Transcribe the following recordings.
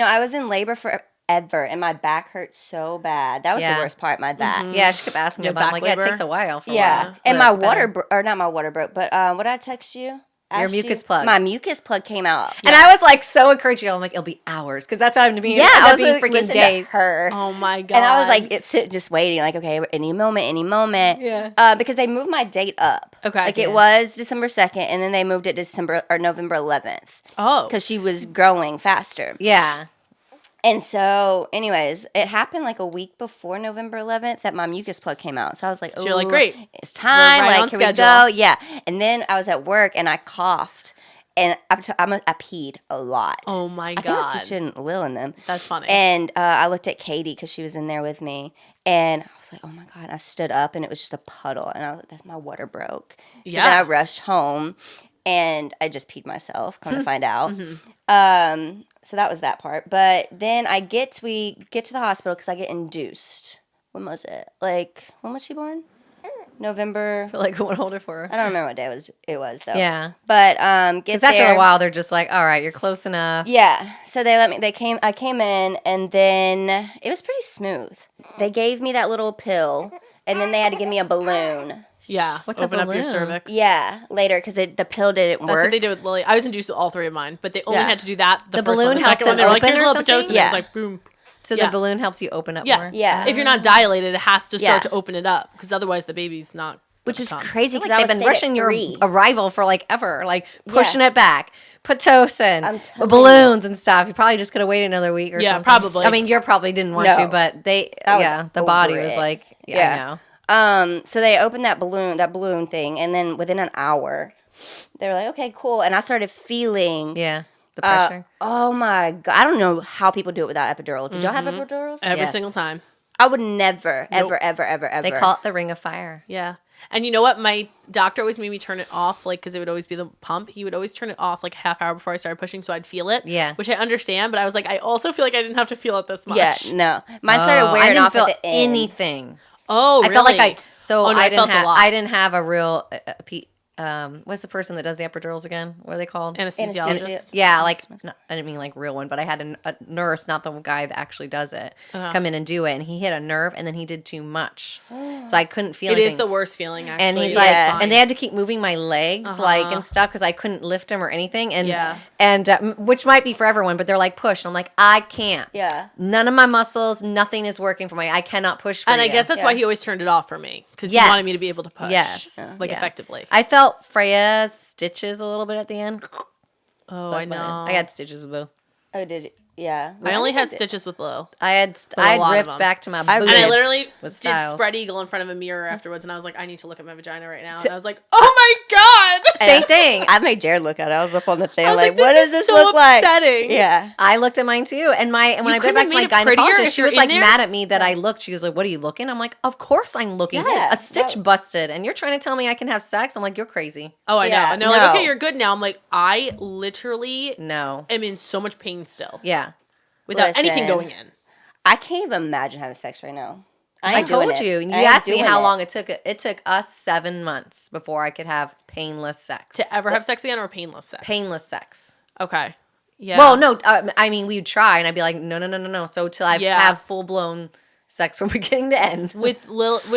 No, I was in labor forever, and my back hurt so bad. That was the worst part, my back. Yeah, she kept asking me about it. I'm like, labor? it takes a while for a Yeah. while. And my water, or not my water broke, but what did I text you? Your mucus plug. My mucus plug came out. And I was like so encouraging. I'm like, it'll be hours because that's what happened to me. Yeah, I I was being like, freaking freaking days. to her. Oh my God. And I was like, it's just waiting, like, okay, any moment. Yeah. Because they moved my date up. Okay. Like it was December 2nd, and then they moved it to November 11th. Oh. Because she was growing faster. Yeah. And so, anyways, it happened like a week before November 11th that my mucus plug came out. So I was like, oh, you're like, great. It's time. We're right on like, here we schedule. go. Yeah. And then I was at work and I coughed. And I peed a lot. Oh my I think I was God. teaching Lil in them. That's funny. And I looked at Katie because she was in there with me. And I was like, oh my God. And I stood up and it was just a puddle. And I was like, that's my water broke. So then I rushed home and I just peed myself, come to find out. So that was that part. But then we get to the hospital because I get induced. When was it? Like, when was she born? November. I feel like I want to hold it for her. I don't remember what day it was though. Yeah. But Because after a while, they're just like, all right, you're close enough. Yeah. So I came in and then it was pretty smooth. They gave me that little pill and then they had to give me a balloon. Yeah. What's a Open up your balloon? cervix. Yeah, later because the pill didn't work. That's what they did with Lily. I was induced with all three of mine, but they only Yeah. had to do that the first balloon one. The helps second one, it they were like, open here's a or little pitocin. something? It Yeah. was like, boom. So Yeah. the balloon helps you open up Yeah. more. Yeah. If you're not dilated, it has to start Yeah. to open it up because otherwise the baby's not. Which is come. crazy Like because they've been rushing your three. arrival for like ever, like pushing it back. Pitocin, I'm telling balloons and stuff. You probably just could have waited another week or Yeah, something. probably. I mean, you probably didn't want No. to, but they, I was the body over was it. like, I Yeah. know. So they opened that balloon thing, and then within an hour, they were like, "Okay, cool." And I started feeling, Yeah, the pressure. oh my God, I don't know how people do it without epidural. Did y'all have epidurals? Every Yes. single time. I would never, ever. They call it the ring of fire. Yeah. And you know what? My doctor always made me turn it off, like, because it would always be the pump. He would always turn it off, like, a half hour before I started pushing so I'd feel it. Yeah. Which I understand, but I was like, I also feel like I didn't have to feel it this much. Yeah, no. Mine started I wearing didn't off feel at the end. anything. Oh, really? I felt like I felt a lot. I didn't have a real what's the person that does the epidurals again? What are they called? Anesthesiologist. Yeah, like I didn't mean like real one, but I had a nurse, not the guy that actually does it, come in and do it, and he hit a nerve, and then he did too much, so I couldn't feel It anything. is the worst feeling, actually. And he's It's like, fine. and they had to keep moving my legs, like and stuff, because I couldn't lift him or anything, and Yeah. and which might be for everyone, but they're like push, and I'm like, I can't. Yeah. None of my muscles, nothing is working for me. I cannot push. For And I you. guess that's why he always turned it off for me, because he Yes. wanted me to be able to push. Yes. Like, Yeah. effectively. I felt Freya's stitches a little bit at the end. Oh, That's I know. about it. I had stitches with Boo. Oh, did it? Yeah. I only had stitches with Lil. I had a lot of ripped them. back to my I- boots. And I literally with did Styles. spread eagle in front of a mirror afterwards, and I was like, I need to look at my vagina right now. And I was like, oh my God! Same thing. I made Jared look at it. I was up on the thing. I I'm was like, like, what this does is this so look like? upsetting. Yeah. I looked at mine too, and when I went couldn't back to my have made it prettier gynecologist, if she you're was in like there? mad at me that I looked. She was like, "What are you looking?" I'm like, "Of course I'm looking. Yes. A stitch busted, and you're trying to tell me I can have sex?" I'm like, "You're crazy." Oh, I know. Yeah, And they're like, no. okay, you're good now. I'm like, I literally No. am in so much pain still Yeah. without anything Listen. going in. I can't even imagine having sex right now. I ain't doing told it. you, and you I ain't asked me doing how it. long it took. It took us 7 months before I could have painless sex. To ever have sex again or painless sex? Painless sex. Okay. Yeah. Well, no, I mean, we would try, and I'd be like, no. So till I Yeah. have full blown sex from beginning to end. With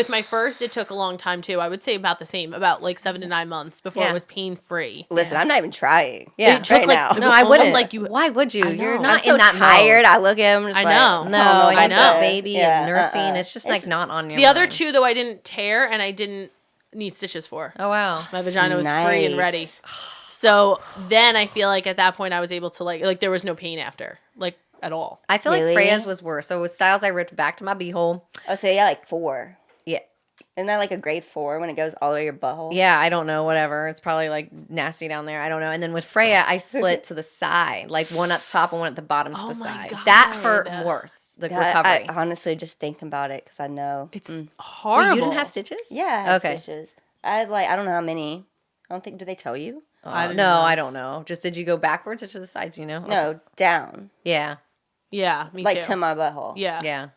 my first, it took a long time too. I would say about the same, about like 7 to 9 months before Yeah. it was pain free. Listen, I'm not even trying. Yeah. It took right like now. No, I almost wouldn't. like you. Why would you? You're know. not I'm so in that tired. mode. I look at him just I like, know. No, I and don't you know got about baby that. and Yeah, nursing. It's just like not on your The other mind. two though, I didn't tear and I didn't need stitches for. Oh wow. My vagina was free and ready. Nice. So then I feel like at that point I was able to like there was no pain after, like at all. I feel Really? like Freya's was worse. So with Styles, I ripped back to my beehole. Oh, so yeah, like 4. Yeah. Isn't that like a grade 4 when it goes all the way to your butthole? Yeah, I don't know, whatever. It's probably like nasty down there. I don't know. And then with Freya, I split to the side, like one up top and one at the bottom to Oh the my side. God. That hurt worse, the Yeah, recovery. I honestly just thinking about it because I know. It's Wait, horrible. you didn't have stitches? Yeah, I had Okay. stitches. I had like, I don't know how many. I don't think, do they tell you? I didn't No, know. I don't know. Just did you go backwards or to the sides, you know? No, down. Yeah. Yeah, me Like too. to my butthole. Yeah. Yeah.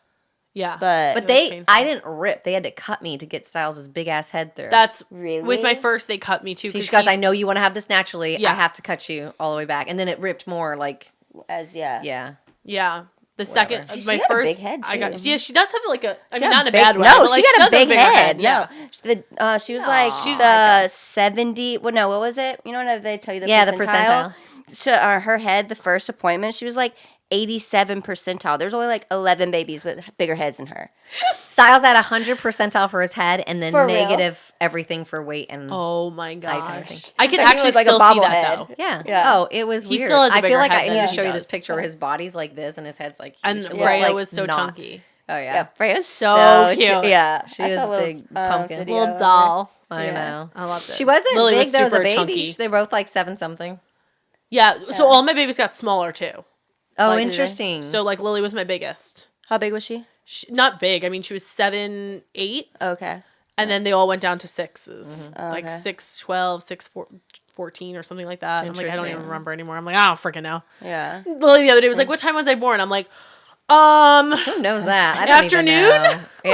Yeah. But It was But painful. I didn't rip. They had to cut me to get Styles' big ass head through. That's Really? with my first they cut me too. She goes, I know you want to have this naturally. Yeah. I have to cut you all the way back. And then it ripped more like, as, yeah. yeah. Yeah. The second, See, she my got a first, big head, I got. too. Yeah, she does have like a. I She mean, got not in a big- bad way. No, but, like, she got a does big bigger head. Yeah. No, she was like She's the 70. Well, no, what was it? You know when they tell you the Yeah, the percentile? percentile. Her head, the first appointment, she was like 87 percentile. There's only like 11 babies with bigger heads than her. Styles at 100 percentile for his head, and then For real? negative everything for weight and. Oh my gosh. think. I can Like, he actually was like a still see that bobblehead. though. Yeah. Yeah. Oh, it was He weird. still has a I bigger feel like head I than need to he show you does. this picture where his body's like this and his head's like huge. And It Freya like was so not- chunky. Oh yeah. Yeah, Freya's So cute. cute. Yeah, She I is saw a little, big pumpkin. video Little of her. doll. I Yeah. know. I loved it. She wasn't Lily big was though as a super baby. chunky. They're both like 7 something. Yeah. So all my babies got smaller too. Oh, Like, interesting. So like Lily was my biggest. How big was she? Not big. I mean, she was 7, 8, Okay. and then they all went down to 6s, like Okay. 6, 12, 6, 14 or something like that. I'm like, I don't even Interesting. remember anymore. I'm like, I don't freaking know. Yeah. Lily the other day was like, what time was I born? I'm like, Who knows that? I don't even Afternoon? know. Yeah.